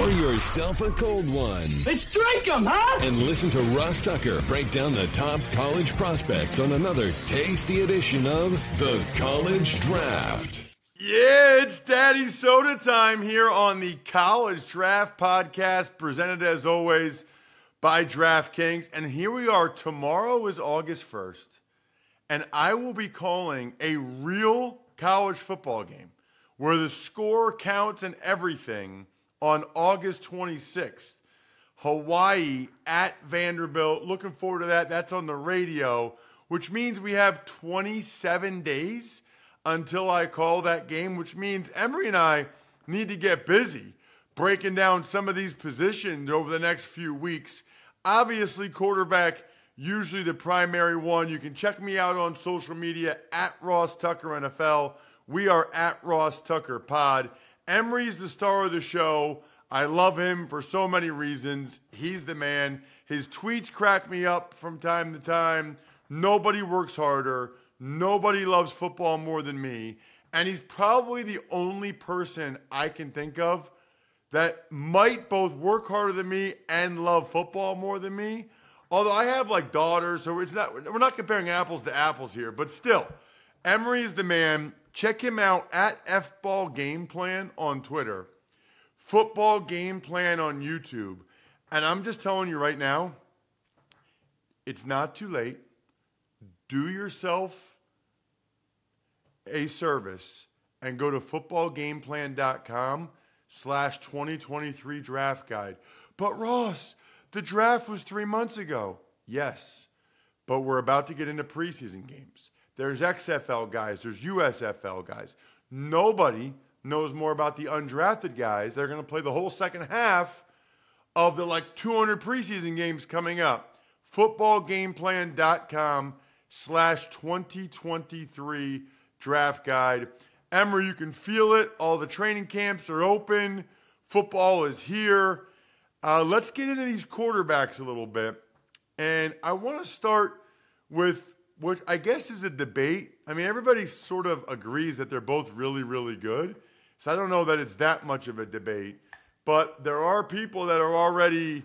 Pour yourself a cold one. Let's drink them, huh? And listen to Ross Tucker break down the top college prospects on another tasty edition of The College Draft. Yeah, it's Daddy Soda time here on the College Draft Podcast, presented as always by DraftKings. And here we are. Tomorrow is August 1st, and I will be calling a real college football game where the score counts and everything on August 26th. Hawaii at Vanderbilt. Looking forward to that. That's on the radio, which means we have 27 days until I call that game, which means Emory and I need to get busy breaking down some of these positions over the next few weeks. Obviously, quarterback, usually the primary one. You can check me out on social media at Ross Tucker NFL. We are at Ross Tucker Pod. Emory's the star of the show. I love him for so many reasons. He's the man. His tweets crack me up from time to time. Nobody works harder. Nobody loves football more than me. And he's probably the only person I can think of that might both work harder than me and love football more than me. Although I have like daughters, so we're not comparing apples to apples here. But still, Emory is the man. Check him out at FBall Game Plan on Twitter, Football Game Plan on YouTube. And I'm just telling you right now, it's not too late. Do yourself a service and go to footballgameplan.com/2023 draft guide. But Ross, the draft was 3 months ago. Yes, but we're about to get into preseason games. There's XFL guys. There's USFL guys. Nobody knows more about the undrafted guys. They're going to play the whole second half of the 200 preseason games coming up. Footballgameplan.com/2023 draft guide. Emory, you can feel it. All the training camps are open. Football is here. Let's get into these quarterbacks a little bit. And I want to start with which I guess is a debate. I mean, everybody sort of agrees that they're both really, really good. So I don't know that it's that much of a debate. But there are people that are already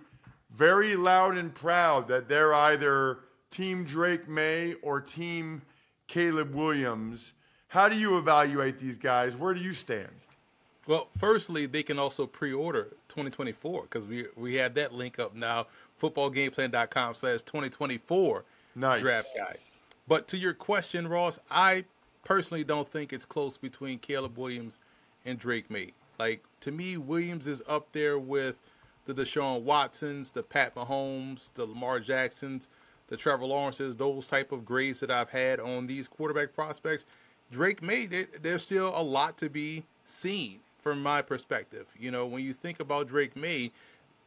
very loud and proud that they're either Team Drake Maye or Team Caleb Williams. How do you evaluate these guys? Where do you stand? Well, firstly, they can also pre-order 2024 because we have that link up now, footballgameplan.com/2024 Nice. draft guide. But to your question, Ross, I personally don't think it's close between Caleb Williams and Drake Maye. To me, Williams is up there with the Deshaun Watsons, the Pat Mahomes, the Lamar Jacksons, the Trevor Lawrences, those type of grades that I've had on these quarterback prospects. Drake Maye, there's still a lot to be seen from my perspective. You know, when you think about Drake Maye,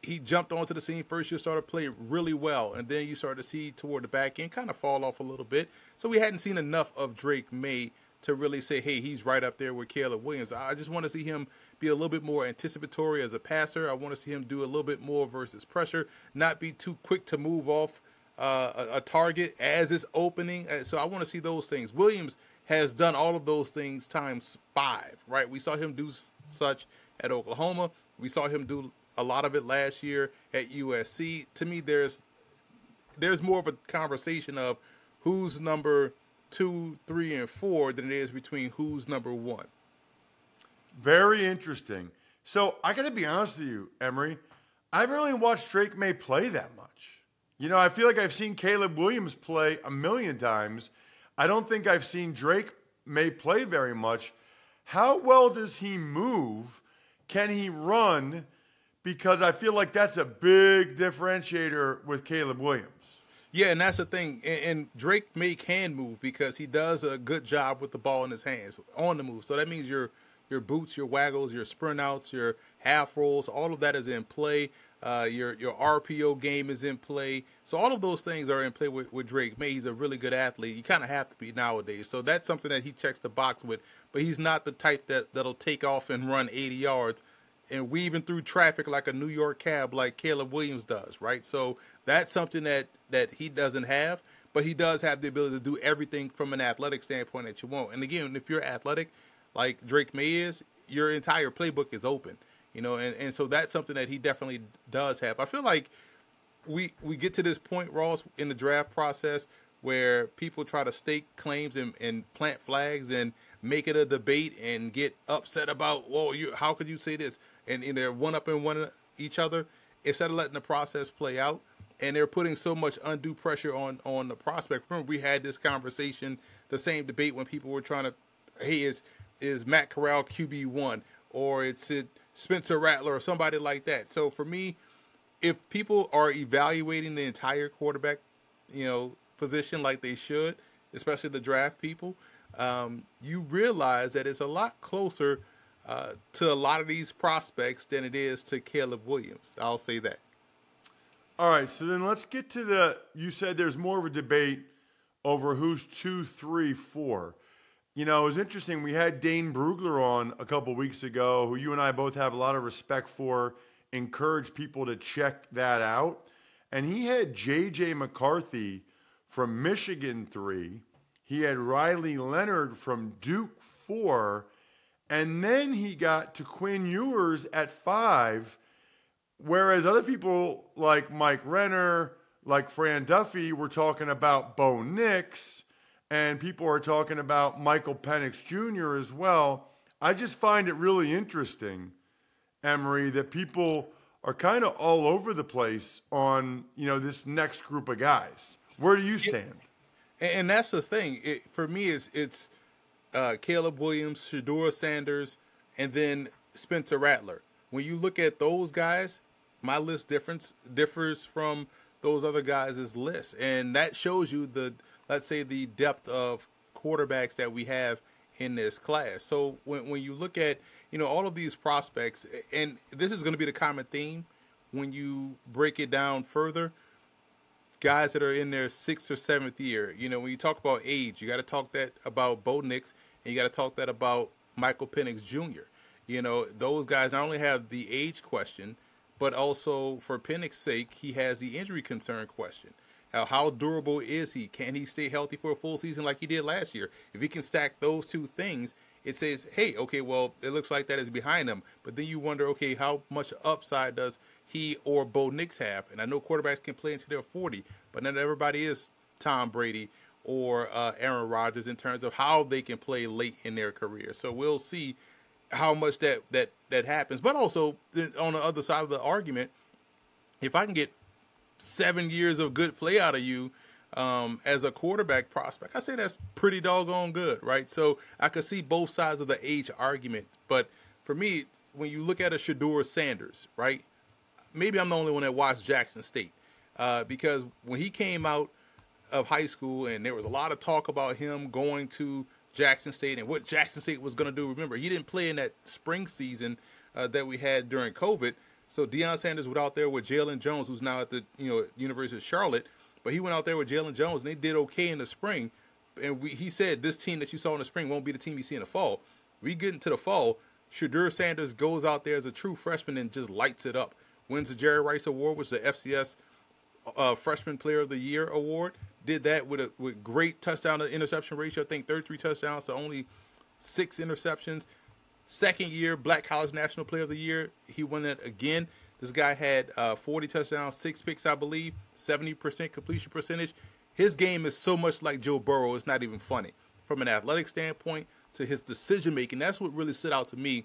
he jumped onto the scene first year, started playing really well, and then you started to see toward the back end kind of fall off a little bit. So we hadn't seen enough of Drake Maye to really say, hey, he's right up there with Caleb Williams. I just want to see him be a little bit more anticipatory as a passer. I want to see him do a little bit more versus pressure, not be too quick to move off a target as it's opening. So I want to see those things. Williams has done all of those things times 5, right? We saw him do such at Oklahoma. We saw him do a lot of it last year at USC. To me, there's more of a conversation of who's number 2, 3, and 4 than it is between who's number 1. Very interesting. So I got to be honest with you, Emory. I haven't really watched Drake Maye play that much. You know, I feel like I've seen Caleb Williams play a million times. I don't think I've seen Drake Maye play very much. How well does he move? Can he run? Because I feel like that's a big differentiator with Caleb Williams. Yeah, and that's the thing. And Drake Maye can move because he does a good job with the ball in his hands on the move. So that means your boots, your waggles, your sprint outs, your half rolls, all of that is in play. Your RPO game is in play. So all of those things are in play with Drake Maye. He's a really good athlete. You kind of have to be nowadays. So that's something that he checks the box with. But he's not the type that'll take off and run 80 yards and weaving through traffic like a New York cab like Caleb Williams does, right? So that's something that he doesn't have, but he does have the ability to do everything from an athletic standpoint that you want. And again, if you're athletic like Drake Maye is, your entire playbook is open. and so that's something that he definitely does have. I feel like we get to this point, Ross, in the draft process where people try to stake claims and plant flags and make it a debate and get upset about, whoa, how could you say this? And they're one up and one each other instead of letting the process play out. And they're putting so much undue pressure on the prospect. Remember, we had this conversation, the same debate when people were trying to, hey, is Matt Corral QB1 or it's Spencer Rattler or somebody like that. So for me, if people are evaluating the entire quarterback, position like they should, especially the draft people, you realize that it's a lot closer to a lot of these prospects than it is to Caleb Williams. I'll say that. All right, so then let's get to you said there's more of a debate over who's 2, 3, 4. It was interesting. We had Dane Brugler on a couple weeks ago, who you and I both have a lot of respect for, encourage people to check that out. And he had J.J. McCarthy from Michigan 3. He had Riley Leonard from Duke 4. And then he got to Quinn Ewers at 5. Whereas other people like Mike Renner, like Fran Duffy, were talking about Bo Nix. And people are talking about Michael Penix Jr. as well. I just find it really interesting, Emory, that people are kind of all over the place on, this next group of guys. Where do you stand? And that's the thing. For me, it's Caleb Williams, Shedeur Sanders, and then Spencer Rattler. When you look at those guys, my list differs from those other guys' list. And that shows you let's say the depth of quarterbacks that we have in this class. So when you look at, all of these prospects, and this is going to be the common theme when you break it down further, guys that are in their 6th or 7th year, when you talk about age, you got to talk that about Bo Nix, and you got to talk that about Michael Penix Jr. Those guys not only have the age question, but also for Penix's sake, he has the injury concern question. How durable is he? Can he stay healthy for a full season like he did last year? If he can stack those two things, it says, hey, okay, well, it looks like that is behind him. But then you wonder, okay, how much upside does he or Bo Nix have? And I know quarterbacks can play into their 40, but not everybody is Tom Brady or Aaron Rodgers in terms of how they can play late in their career. So we'll see how much that happens. But also, on the other side of the argument, if I can get 7 years of good play out of you as a quarterback prospect, I say that's pretty doggone good, right? So I could see both sides of the age argument. But for me, when you look at a Shedeur Sanders, right, maybe I'm the only one that watched Jackson State because when he came out of high school and there was a lot of talk about him going to Jackson State and what Jackson State was going to do. Remember, he didn't play in that spring season that we had during COVID. So Deion Sanders went out there with Jalon Jones, who's now at the University of Charlotte. But he went out there with Jalon Jones, and they did okay in the spring. And he said this team that you saw in the spring won't be the team you see in the fall. We get into the fall, Shedeur Sanders goes out there as a true freshman and just lights it up. Wins the Jerry Rice Award, which is the FCS Freshman Player of the Year award. Did that with great touchdown to interception ratio. I think 33 touchdowns to only 6 interceptions. Second year, Black College National Player of the Year. He won that again. This guy had 40 touchdowns, 6 picks, I believe, 70% completion percentage. His game is so much like Joe Burrow, it's not even funny. From an athletic standpoint to his decision-making, that's what really stood out to me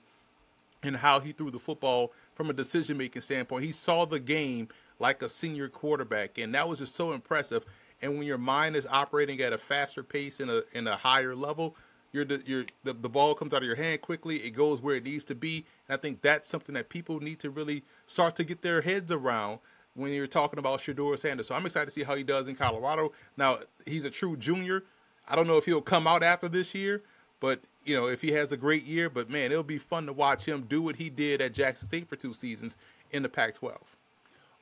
in how he threw the football from a decision-making standpoint. He saw the game like a senior quarterback, and that was just so impressive. And when your mind is operating at a faster pace in a higher level, the ball comes out of your hand quickly. It goes where it needs to be. And I think that's something that people need to really start to get their heads around when you're talking about Shedeur Sanders. So I'm excited to see how he does in Colorado. Now, he's a true junior. I don't know if he'll come out after this year, but, if he has a great year. But, man, it'll be fun to watch him do what he did at Jackson State for 2 seasons in the Pac-12.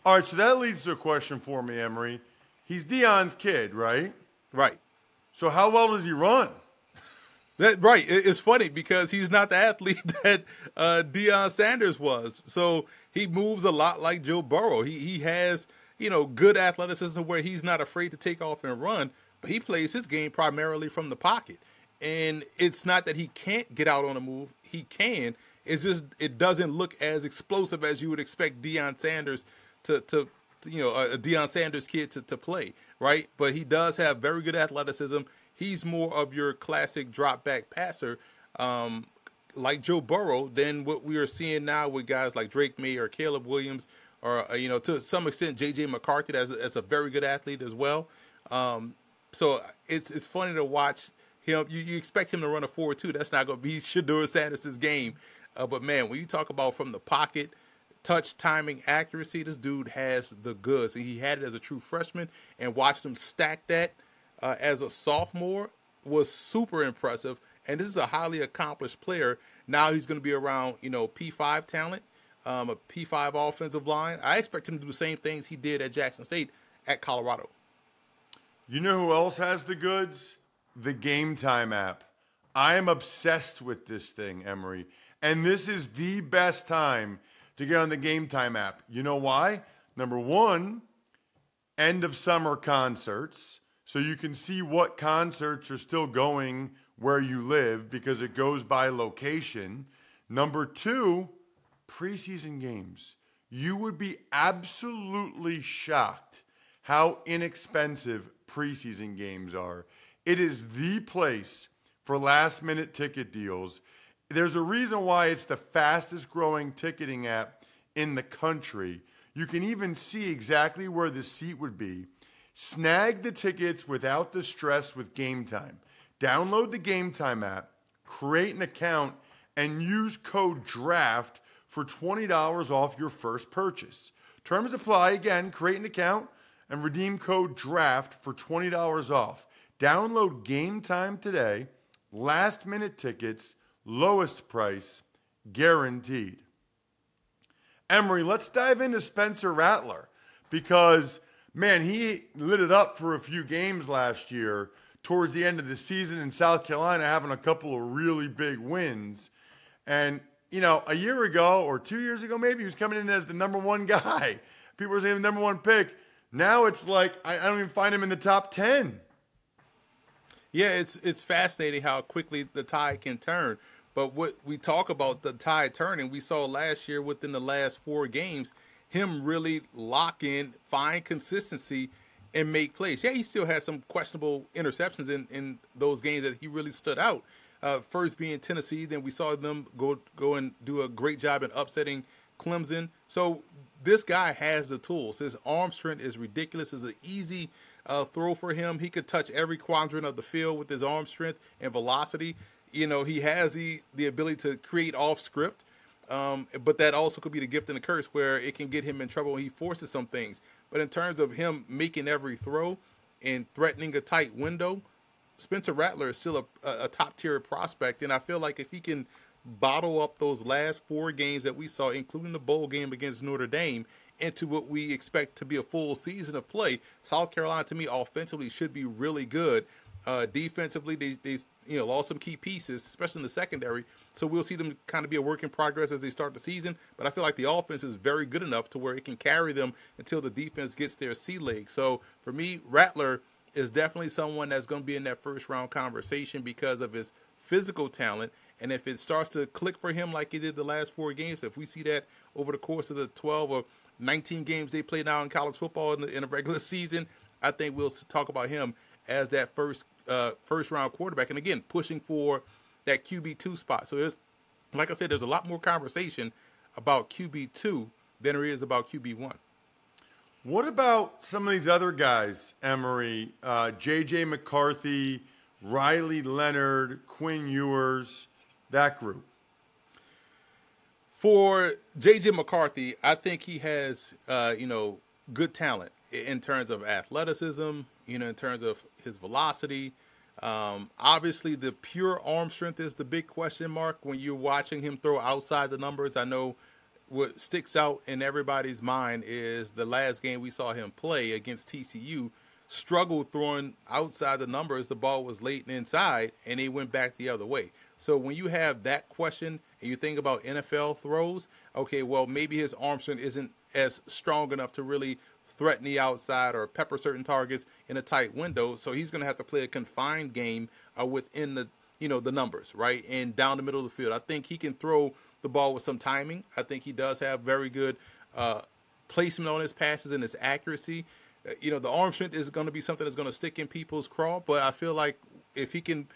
All right, so that leads to a question for me, Emory. He's Deion's kid, right? Right. So how well does he run? Right. It's funny because he's not the athlete that Deion Sanders was. So he moves a lot like Joe Burrow. He has, good athleticism where he's not afraid to take off and run, but he plays his game primarily from the pocket. And it's not that he can't get out on the move. He can. it doesn't look as explosive as you would expect Deion Sanders to a Deion Sanders kid to play, right? But he does have very good athleticism. He's more of your classic drop back passer, like Joe Burrow, than what we are seeing now with guys like Drake Maye or Caleb Williams, or to some extent J.J. McCarthy as a very good athlete as well. So it's funny to watch him. You expect him to run a 4.2. That's not going to be Shedeur Sanders' game. But man, when you talk about from the pocket, touch, timing, accuracy, this dude has the goods. And he had it as a true freshman, and watched him stack that as a sophomore was super impressive. And this is a highly accomplished player. Now he's going to be around, P5 talent, a P5 offensive line. I expect him to do the same things he did at Jackson State at Colorado. You know who else has the goods? The Game Time app. I am obsessed with this thing, Emory. And this is the best time to get on the Game Time app. You know why? Number one, end of summer concerts. So you can see what concerts are still going where you live because it goes by location. Number two, preseason games. You would be absolutely shocked how inexpensive preseason games are. It is the place for last-minute ticket deals. There's a reason why it's the fastest growing ticketing app in the country. You can even see exactly where the seat would be. Snag the tickets without the stress with Game Time. Download the Game Time app, create an account, and use code DRAFT for $20 off your first purchase. Terms apply. Again, create an account and redeem code DRAFT for $20 off. Download Game Time today. Last minute tickets, lowest price, guaranteed. Emory, let's dive into Spencer Rattler because, man, he lit it up for a few games last year towards the end of the season in South Carolina, having a couple of really big wins. And, a year ago or 2 years ago, maybe he was coming in as the number one guy. People were saying the number one pick. Now it's like, I don't even find him in the top 10. Yeah, it's fascinating how quickly the tide can turn. But what we talk about the tide turning, we saw last year within the last 4 games, him really lock in, find consistency, and make plays. Yeah, he still had some questionable interceptions in those games that he really stood out. First being Tennessee, then we saw them go and do a great job in upsetting Clemson. So this guy has the tools. His arm strength is ridiculous. It's an easy throw for him. He could touch every quadrant of the field with his arm strength and velocity. He has the ability to create off script, but that also could be the gift and the curse where it can get him in trouble when he forces some things. But in terms of him making every throw and threatening a tight window, Spencer Rattler is still a top-tier prospect, and I feel like if he can bottle up those last 4 games that we saw, including the bowl game against Notre Dame, into what we expect to be a full season of play, South Carolina, to me, offensively should be really good. Defensively, they lost some key pieces, especially in the secondary. So we'll see them kind of be a work in progress as they start the season. But I feel like the offense is very good enough to where it can carry them until the defense gets their sea legs. So for me, Rattler is definitely someone that's going to be in that first-round conversation because of his physical talent. And if it starts to click for him like he did the last 4 games, if we see that over the course of the 12 or 19 games they play now in college football in a regular season, I think we'll talk about him as that first-round quarterback. And, again, pushing for that QB2 spot. So, like I said, there's a lot more conversation about QB2 than there is about QB1. What about some of these other guys, Emory? J.J. McCarthy, Riley Leonard, Quinn Ewers, that group. For J.J. McCarthy, I think he has, good talent in terms of athleticism, in terms of his velocity. Obviously, the pure arm strength is the big question mark when you're watching him throw outside the numbers. I know what sticks out in everybody's mind is the last game we saw him play against TCU, struggled throwing outside the numbers. The ball was late and inside, and he went back the other way. So when you have that question and you think about NFL throws, okay, well, maybe his arm strength isn't as strong enough to really threaten the outside or pepper certain targets in a tight window. So he's going to have to play a confined game within the numbers, right, and down the middle of the field. I think he can throw the ball with some timing. I think he does have very good placement on his passes and his accuracy. The arm strength is going to be something that's going to stick in people's craw, but I feel like if he can,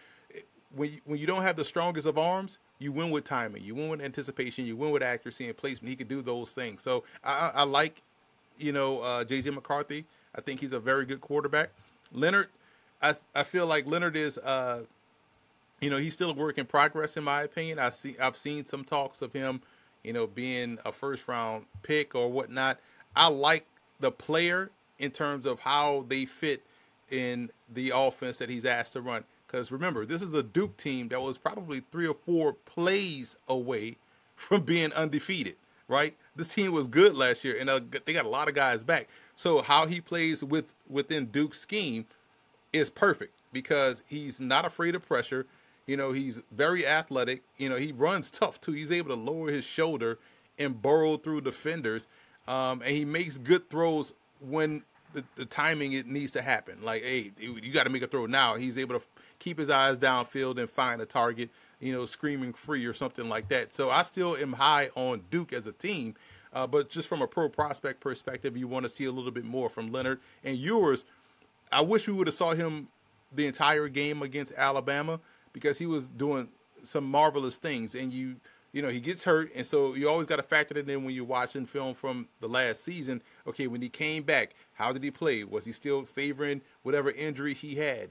when you don't have the strongest of arms, you win with timing, you win with anticipation, you win with accuracy and placement. He can do those things. So I like, J.J. McCarthy. I think he's a very good quarterback. Leonard, I feel like Leonard is, he's still a work in progress in my opinion. I've seen some talks of him, being a first round pick or whatnot. I like the player in terms of how they fit in the offense that he's asked to run. Because remember, this is a Duke team that was probably 3 or 4 plays away from being undefeated, right? This team was good last year, and they got a lot of guys back. So how he plays within Duke's scheme is perfect because he's not afraid of pressure. He's very athletic. He runs tough, too. He's able to lower his shoulder and burrow through defenders, and he makes good throws when the timing it needs to happen. Like, hey, you got to make a throw now. He's able to keep his eyes downfield and find a target, screaming free or something like that. So I still am high on Duke as a team, but just from a pro prospect perspective, you want to see a little bit more from Leonard. And yours, I wish we would have saw him the entire game against Alabama because he was doing some marvelous things. And he gets hurt, and so you always got to factor that in when you're watching film from the last season. Okay, when he came back, how did he play? Was he still favoring whatever injury he had?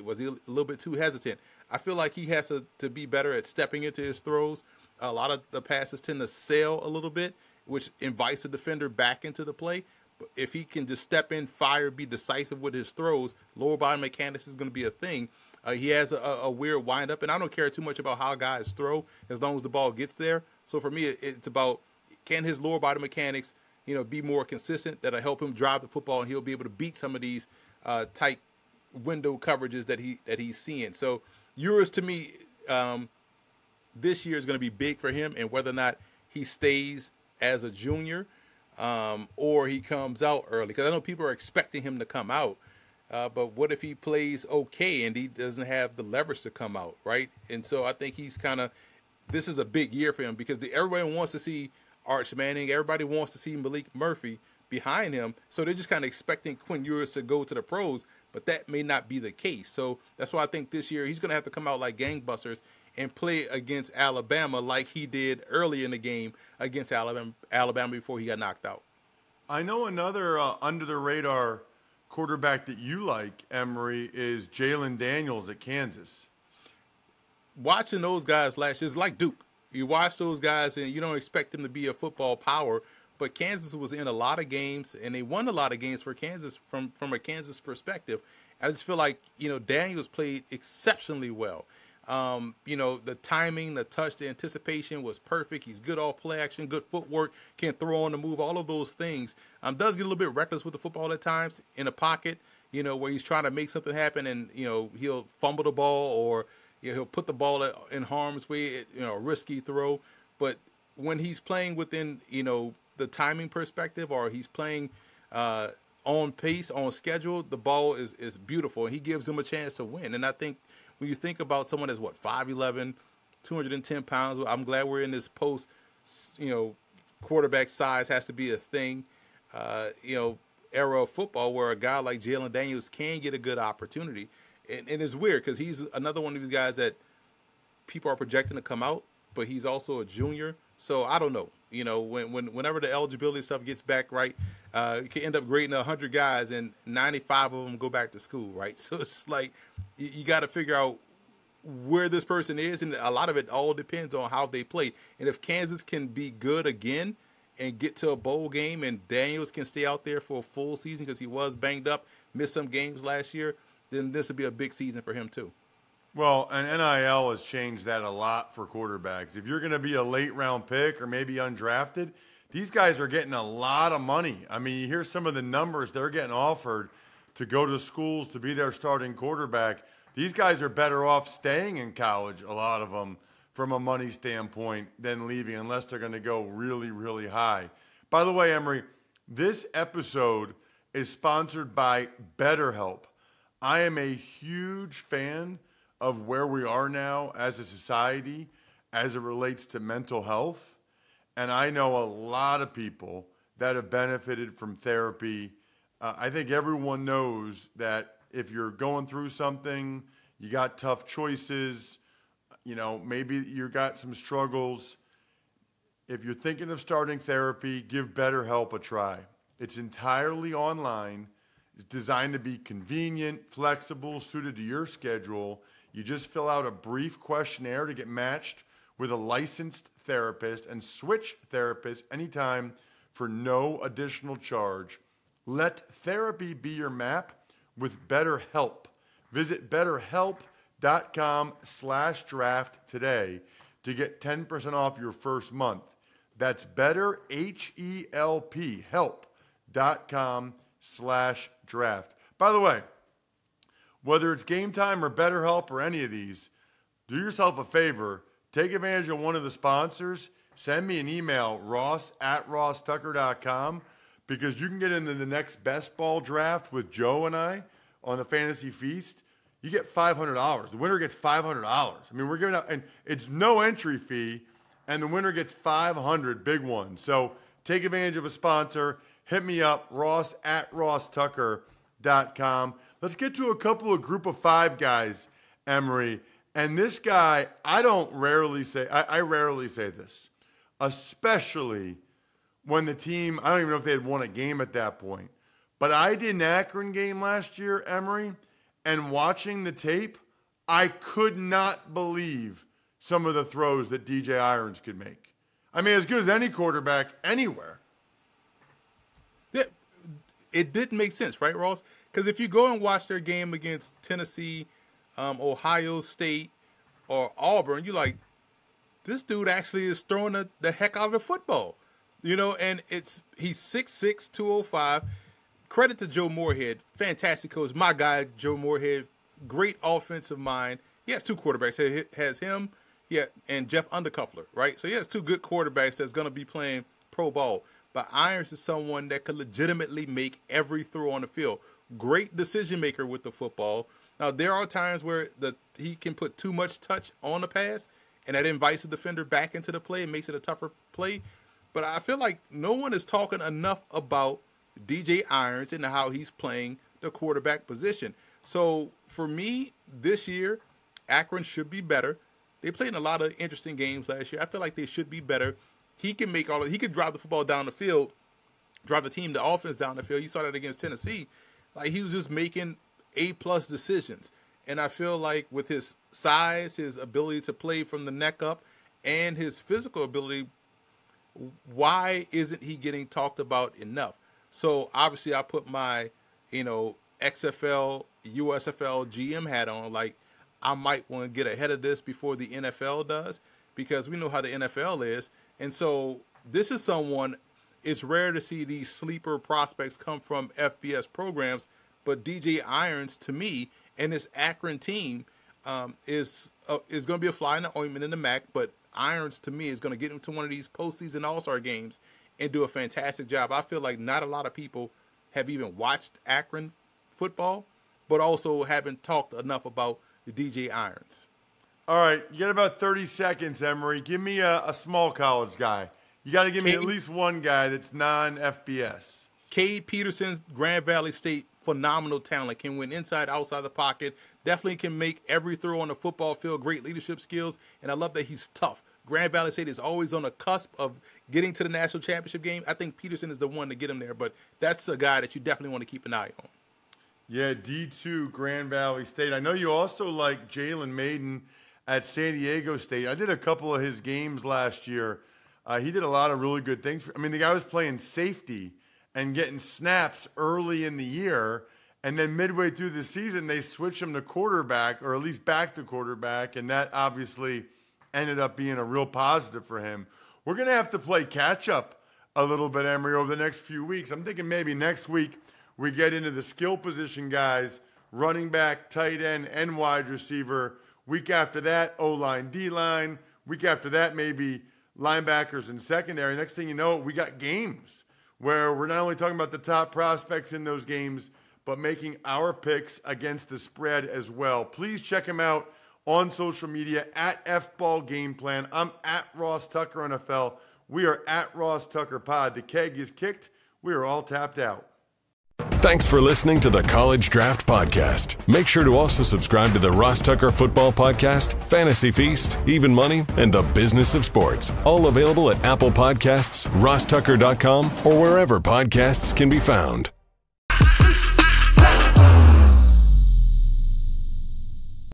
Was he a little bit too hesitant? I feel like he has to be better at stepping into his throws. A lot of the passes tend to sail a little bit, which invites the defender back into the play. But if he can just step in, fire, be decisive with his throws, lower body mechanics is going to be a thing. He has a weird windup, and I don't care too much about how guys throw as long as the ball gets there. So for me, it's about can his lower body mechanics, be more consistent that'll help him drive the football, and he'll be able to beat some of these tight window coverages that he's seeing. So yours to me, this year is going to be big for him, and whether or not he stays as a junior or he comes out early, because I know people are expecting him to come out. But what if he plays okay and he doesn't have the leverage to come out, right? And so I think he's this is a big year for him because everybody wants to see Arch Manning. Everybody wants to see Malik Murphy behind him. So they're just kind of expecting Quinn Ewers to go to the pros, but that may not be the case. So that's why I think this year he's going to have to come out like gangbusters and play against Alabama like he did early in the game against Alabama before he got knocked out. I know another under-the-radar quarterback that you like, Emory, is Jalon Daniels at Kansas. Watching those guys last year is like Duke. You watch those guys and you don't expect them to be a football power, but Kansas was in a lot of games and they won a lot of games for Kansas from a Kansas perspective. I just feel like, Daniels played exceptionally well. The timing, the touch, the anticipation was perfect. He's good off play action, good footwork, can throw on the move, all of those things. Does get a little bit reckless with the football at times in a pocket, where he's trying to make something happen and, he'll fumble the ball or he'll put the ball in harm's way, a risky throw. But when he's playing within, the timing perspective or he's playing on pace, on schedule, the ball is beautiful and he gives them a chance to win. And I think when you think about someone that's 5'11", 210 pounds, I'm glad we're in this post, quarterback size has to be a thing, era of football where a guy like Jalon Daniels can get a good opportunity. And it's weird because he's another one of these guys that people are projecting to come out, but he's also a junior. So I don't know. Whenever the eligibility stuff gets back right, you can end up grading 100 guys and 95 of them go back to school, right? So it's like you got to figure out where this person is, and a lot of it all depends on how they play. And if Kansas can be good again and get to a bowl game and Daniels can stay out there for a full season because he was banged up, missed some games last year, then this would be a big season for him too. Well, and NIL has changed that a lot for quarterbacks. If you're going to be a late-round pick or maybe undrafted, these guys are getting a lot of money. I mean, you hear some of the numbers they're getting offered to go to schools to be their starting quarterback. These guys are better off staying in college, a lot of them, from a money standpoint, than leaving unless they're going to go really, really high. By the way, Emory, this episode is sponsored by BetterHelp. I am a huge fan of where we are now as a society as it relates to mental health. and I know a lot of people that have benefited from therapy. I think everyone knows that if you're going through something, you got tough choices, maybe you got some struggles. If you're thinking of starting therapy, give BetterHelp a try. It's entirely online. It's designed to be convenient, flexible, suited to your schedule. You just fill out a brief questionnaire to get matched with a licensed therapist and switch therapists anytime for no additional charge. Let therapy be your map with BetterHelp. Visit BetterHelp.com/draft today to get 10% off your first month. That's BetterHelp, help.com/draft. By the way, whether it's Game Time or BetterHelp or any of these, do yourself a favor. Take advantage of one of the sponsors. Send me an email, ross@rosstucker.com, because you can get into the next best ball draft with Joe and I on the Fantasy Feast. You get $500. The winner gets $500. I mean, we're giving out, and it's no entry fee, and the winner gets 500, big one. So take advantage of a sponsor. Hit me up, ross@rosstucker.com. Let's get to a couple of group of five guys, Emory. And this guy, I rarely say this, especially when the team, I don't even know if they had won a game at that point. But I did an Akron game last year, Emory, and watching the tape, I could not believe some of the throws that DJ Irons could make. I mean, as good as any quarterback anywhere. Yeah, it didn't make sense, right, Ross? Because if you go and watch their game against Tennessee, Ohio State, or Auburn, you're like, this dude actually is throwing the heck out of the football. And he's 6'6", 205. Credit to Joe Moorhead. Fantastic coach. My guy, Joe Moorhead. Great offensive mind. He has two quarterbacks. He has him and Jeff Undercuffler, right? So he has two good quarterbacks that's going to be playing pro ball. But Irons is someone that could legitimately make every throw on the field. Great decision maker with the football. Now, there are times where he can put too much touch on the pass, and that invites the defender back into the play and makes it a tougher play. But I feel like no one is talking enough about DJ Irons and how he's playing the quarterback position. So for me, this year, Akron should be better. They played in a lot of interesting games last year. I feel like they should be better. He can he can drive the football down the field, drive the offense down the field. You saw that against Tennessee. Like, he was just making A-plus decisions. And I feel like with his size, his ability to play from the neck up, and his physical ability, why isn't he getting talked about enough? So obviously I put my, XFL, USFL GM hat on. Like, I might want to get ahead of this before the NFL does, because we know how the NFL is. And so this is someone, it's rare to see these sleeper prospects come from FBS programs, but DJ Irons, to me, and this Akron team is going to be a fly in the ointment in the MAC, but Irons, to me, is going to get into one of these postseason all-star games and do a fantastic job. I feel like not a lot of people have even watched Akron football, but also haven't talked enough about the DJ Irons. All right, you got about 30 seconds, Emory. Give me a small college guy. You got to give me at least one guy that's non-FBS. Cade Peterson's Grand Valley State, phenomenal talent, can win inside, outside the pocket, definitely can make every throw on the football field, great leadership skills, and I love that he's tough. Grand Valley State is always on the cusp of getting to the national championship game. I think Peterson is the one to get him there, but that's a guy that you definitely want to keep an eye on. Yeah, D2 Grand Valley State. I know you also like Jalen Maiden at San Diego State. I did a couple of his games last year. He did a lot of really good things. I mean, the guy was playing safety and getting snaps early in the year, and then midway through the season, they switched him to quarterback, or at least back to quarterback, and that obviously ended up being a real positive for him. We're going to have to play catch-up a little bit, Emory, over the next few weeks. I'm thinking maybe next week we get into the skill position guys, running back, tight end, and wide receiver. Week after that, O-line, D-line. Week after that, maybe linebackers and secondary. Next thing you know, we got games where we're not only talking about the top prospects in those games, but making our picks against the spread as well. Please check him out on social media at FBallGamePlan. I'm at Ross Tucker NFL. We are at Ross Tucker Pod. The keg is kicked. We are all tapped out. Thanks for listening to the College Draft Podcast. Make sure to also subscribe to the Ross Tucker Football Podcast, Fantasy Feast, Even Money, and The Business of Sports. All availavailable at Apple Podcasts, rosstucker.com, or wherever podcasts can be found.